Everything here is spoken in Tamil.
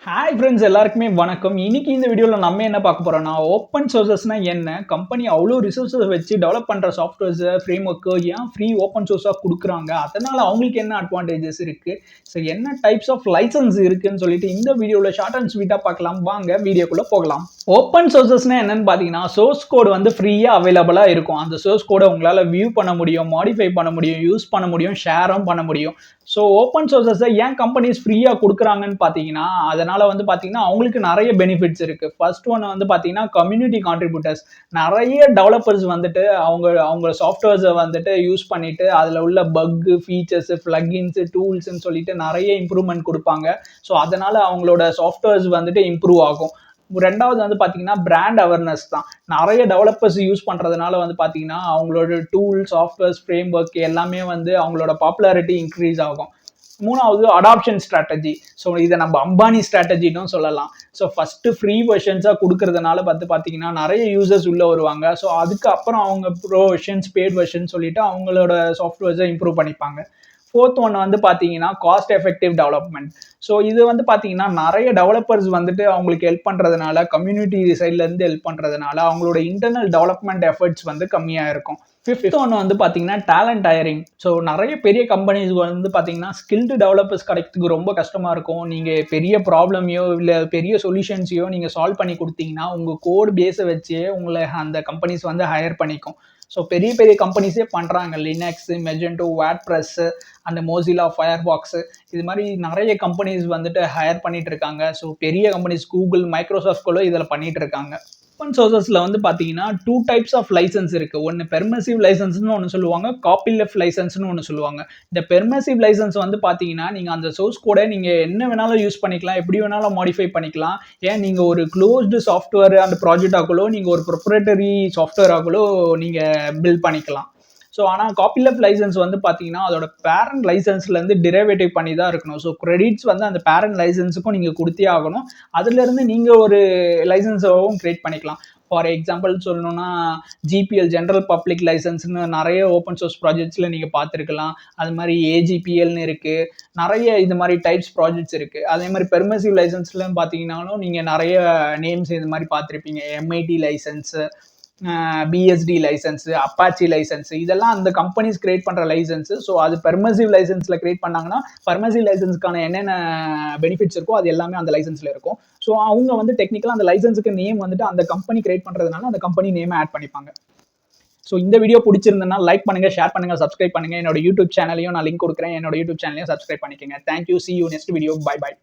ஹாய் ஃப்ரெண்ட்ஸ் எல்லாருக்குமே வணக்கம். இன்னைக்கு இந்த வீடியோவில் நம்ம என்ன பார்க்க போறோம்னா, ஓப்பன் சோர்சஸ்னா என்ன? கம்பெனி அவ்வளோ ரிசோர்ஸஸ் வச்சு டெவலப் பண்ணுற சாஃப்ட்வேர்ஸ், ஃப்ரேம் ஒர்க்கு ஏன் ஃப்ரீ ஓப்பன் சோர்ஸாக கொடுக்குறாங்க? அதனால அவங்களுக்கு என்ன அட்வான்டேஜஸ் இருக்கு? ஸோ என்ன டைப்ஸ் ஆஃப் லைசன்ஸ் இருக்குன்னு சொல்லிட்டு இந்த வீடியோவில் ஷார்ட் அண்ட் ஸ்வீட்டாக பார்க்கலாம். வாங்க வீடியோக்குள்ளே போகலாம். ஓப்பன் சோர்சஸ்னா என்னன்னு பார்த்தீங்கன்னா, சோர்ஸ் கோட் வந்து ஃப்ரீயாக அவைலபிளாக இருக்கும். அந்த சோர்ஸ் கோடை உங்களால் வியூ பண்ண முடியும், மாடிஃபை பண்ண முடியும், யூஸ் பண்ண முடியும், ஷேரும் பண்ண முடியும். ஸோ ஓப்பன் சோர்சஸை ஏன் கம்பெனிஸ் ஃப்ரீயாக கொடுக்குறாங்கன்னு பார்த்தீங்கன்னா, அதனால வந்து பார்த்தீங்கன்னா அவங்களுக்கு நிறைய பெனிஃபிட்ஸ் இருக்கு. ஃபர்ஸ்ட் ஒன் வந்து பார்த்தீங்கன்னா கம்யூனிட்டி கான்ட்ரிபியூட்டர்ஸ். நிறைய டெவலப்பர்ஸ் வந்துட்டு அவங்க சாஃப்ட்வேர்ஸை வந்துட்டு யூஸ் பண்ணிட்டு அதில் உள்ள பக்கு, ஃபீச்சர்ஸ், பிளக்கின்ஸ், டூல்ஸ்ன்னு சொல்லிட்டு நிறைய இம்ப்ரூவ்மெண்ட் கொடுப்பாங்க. ஸோ அதனால அவங்களோட சாஃப்ட்வேர்ஸ் வந்துட்டு இம்ப்ரூவ் ஆகும். ரெண்டாவது வந்து பார்த்தீங்கன்னா பிராண்ட் அவேர்னஸ் தான். நிறைய டெவலப்பர்ஸ் யூஸ் பண்ணுறதுனால வந்து பார்த்தீங்கன்னா அவங்களோட டூல், சாஃப்ட்வேர்ஸ், ஃப்ரேம் ஒர்க் எல்லாமே வந்து அவங்களோட பாப்புலாரிட்டி இன்க்ரீஸ் ஆகும். மூணாவது அடாப்ஷன் ஸ்ட்ராட்டஜி. ஸோ இதை நம்ம அம்பானி ஸ்ட்ராட்டஜின்னு சொல்லலாம். ஸோ ஃபஸ்ட்டு ஃப்ரீ வெர்ஷன்ஸாக கொடுக்கறதுனால பார்த்தீங்கன்னா நிறைய யூசர்ஸ் உள்ளே வருவாங்க. ஸோ அதுக்கப்புறம் அவங்க ப்ரோ வெர்ஷன்ஸ், பெய்ட் வெர்ஷன் சொல்லிட்டு அவங்களோட சாஃப்ட்வேர்ஸை இம்ப்ரூவ் பண்ணிப்பாங்க. ஃபோர்த் ஒன் வந்து பார்த்தீங்கன்னா காஸ்ட் எஃபெக்டிவ் டெவலப்மெண்ட். ஸோ இது வந்து பார்த்தீங்கன்னா நிறைய டெவலப்பர்ஸ் வந்துட்டு அவங்களுக்கு ஹெல்ப் பண்ணுறதுனால, கம்யூனிட்டி சைட்லேருந்து ஹெல்ப் பண்ணுறதுனால அவங்களோட இன்டர்னல் டெவலப்மெண்ட் எஃபர்ட்ஸ் வந்து கம்மியாக இருக்கும். ஃபிஃப்த் ஒன் வந்து பார்த்தீங்கன்னா டேலண்ட் ஹையரிங். ஸோ நிறைய பெரிய கம்பெனிஸ் வந்து பார்த்தீங்கன்னா ஸ்கில்டு டெவலப்பர்ஸ் கிடைக்கிறதுக்கு ரொம்ப கஷ்டமாக இருக்கும். நீங்கள் பெரிய ப்ராப்ளமையோ இல்லை பெரிய சொல்யூஷன்ஸையோ நீங்கள் சால்வ் பண்ணி கொடுத்தீங்கன்னா உங்கள் கோட் பேஸை வச்சே உங்களை அந்த கம்பெனிஸ் வந்து ஹையர் பண்ணிக்கும். ஸோ பெரிய பெரிய கம்பெனிஸே பண்ணுறாங்க. லினக்ஸு, மெஜென்டோ, வேர்ட்ப்ரெஸ்ஸு அண்ட் மோசிலா, ஃபயர்பாக்ஸு இது மாதிரி நிறைய கம்பெனிஸ் வந்துட்டு ஹையர் பண்ணிட்டு இருக்காங்க. ஸோ பெரிய கம்பெனிஸ் கூகுள், மைக்ரோசாஃப்ட்களோ இதில் பண்ணிட்டு இருக்காங்க. ஓப்பன் சோர்சஸில் வந்து பார்த்தீங்கன்னா 2 டைப்ஸ் ஆஃப் லைசன்ஸ் இருக்குது. ஒன்று பெர்மிசிவ் லைசன்ஸ்னு ஒன்று சொல்லுவாங்க, காப்பி லெஃப்ட் லைசன்ஸ்னு ஒன்று சொல்லுவாங்க. இந்த பெர்மிசிவ் லைசன்ஸ் வந்து பார்த்தீங்கன்னா நீங்கள் அந்த சோர்ஸ் கோடை நீங்கள் என்ன வேணாலும் யூஸ் பண்ணிக்கலாம், எப்படி வேணாலும் மாடிஃபை பண்ணிக்கலாம். ஏன் நீங்கள் ஒரு க்ளோஸ்டு சாஃப்ட்வேர் அந்த ப்ராஜெக்ட் ஆகலோ, நீங்கள் ஒரு ப்ரொப்ரேட்டரி சாஃப்ட்வேர் ஆகலோ நீங்கள் பில்ட் பண்ணிக்கலாம். ஸோ ஆனால் காப்பி லெஃப்ட் லைசன்ஸ் வந்து பார்த்தீங்கன்னா அதோட பேரண்ட் லைசன்ஸ்லேருந்து டிரைவேட்டிவ் பண்ணி தான் இருக்கணும். ஸோ கிரெடிட்ஸ் வந்து அந்த பேரண்ட் லைசன்ஸுக்கும் நீங்கள் கொடுத்தே ஆகணும். அதுலேருந்து நீங்கள் ஒரு லைசன்ஸாகவும் க்ரியேட் பண்ணிக்கலாம். ஃபார் எக்ஸாம்பிள் சொல்லணும்னா ஜிபிஎல், ஜென்ரல் பப்ளிக் லைசன்ஸ்னு நிறைய ஓப்பன் சோர்ஸ் ப்ராஜெக்ட்ஸில் நீங்கள் பார்த்துருக்கலாம். அது மாதிரி ஏஜிபிஎல்னு இருக்குது. நிறைய இது மாதிரி டைப்ஸ் ப்ராஜெக்ட்ஸ் இருக்குது. அதே மாதிரி பெர்மிசிவ் லைசன்ஸ்லாம் பார்த்தீங்கன்னாலும் நீங்கள் நிறைய நேம்ஸ் இது மாதிரி பார்த்துருப்பீங்க. MIT license, BSD license, Apache license இதெல்லாம் அந்த கம்பெனிஸ் கிரியேட் பண்ணுற லைசன்ஸு. ஸோ அது பெர்மிசிவ் லைசன்ஸில் கிரியேட் பண்ணாங்கன்னா பெர்மிசிவ் லைசன்ஸ்க்கான என்னென்ன பெனிஃபிட்ஸ் இருக்கோ அது எல்லாமே அந்த லைசன்ஸில் இருக்கும். ஸோ அவங்க வந்து டெக்னிக்கலாக அந்த லைசன்ஸுக்கு நேம் வந்துட்டு அந்த கம்பெனி கிரியேட் பண்ணுறதுனால அந்த கம்பெனி நேமை ஆட் பண்ணிப்பாங்க. ஸோ இந்த வீடியோ பிடிச்சிருந்ததுன்னா லைக் பண்ணுங்கள், ஷேர் பண்ணுங்கள், சப்ஸ்கிரைப் பண்ணுங்கள். என்னோட யூடியூப் சேனலையும் நான் லிங்க் கொடுக்குறேன். என்னோட யூடியூப் சேனலையும் சப்ஸ்கிரைப் பண்ணிக்கோங்க. Thank you. See you next video. Bye bye.